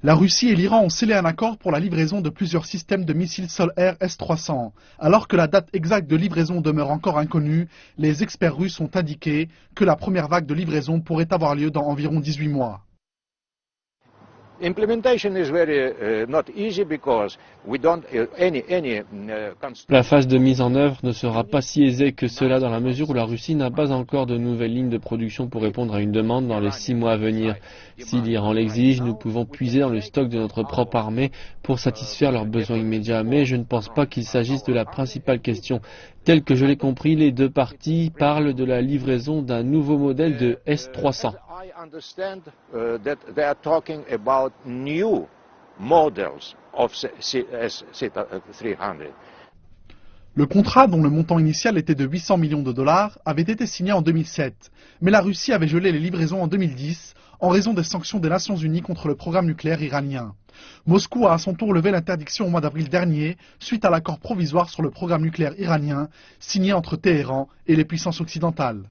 La Russie et l'Iran ont scellé un accord pour la livraison de plusieurs systèmes de missiles sol-air S-300. Alors que la date exacte de livraison demeure encore inconnue, les experts russes ont indiqué que la première vague de livraison pourrait avoir lieu dans environ 18 mois. La phase de mise en œuvre ne sera pas si aisée que cela dans la mesure où la Russie n'a pas encore de nouvelles lignes de production pour répondre à une demande dans les 6 mois à venir. Si l'Iran l'exige, nous pouvons puiser dans le stock de notre propre armée pour satisfaire leurs besoins immédiats, mais je ne pense pas qu'il s'agisse de la principale question. Tel que je l'ai compris, les deux parties parlent de la livraison d'un nouveau modèle de S-300. Le contrat, dont le montant initial était de 800 millions de dollars, avait été signé en 2007, mais la Russie avait gelé les livraisons en 2010 en raison des sanctions des Nations Unies contre le programme nucléaire iranien. Moscou a à son tour levé l'interdiction au mois d'avril dernier suite à l'accord provisoire sur le programme nucléaire iranien signé entre Téhéran et les puissances occidentales.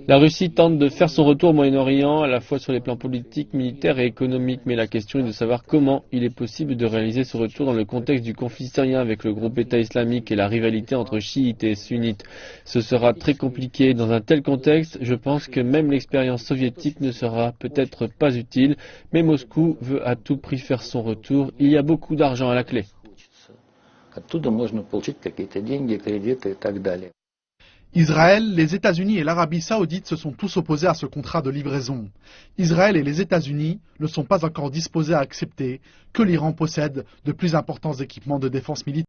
La Russie tente de faire son retour au Moyen-Orient, à la fois sur les plans politiques, militaires et économiques, mais la question est de savoir comment il est possible de réaliser ce retour dans le contexte du conflit syrien avec le groupe État islamique et la rivalité entre chiites et sunnites. Ce sera très compliqué. Dans un tel contexte, je pense que même l'expérience soviétique ne sera peut-être pas utile, mais Moscou veut à tout prix faire son retour. Il y a beaucoup d'argent à la clé. Israël, les États-Unis et l'Arabie saoudite se sont tous opposés à ce contrat de livraison. Israël et les États-Unis ne sont pas encore disposés à accepter que l'Iran possède de plus importants équipements de défense militaire.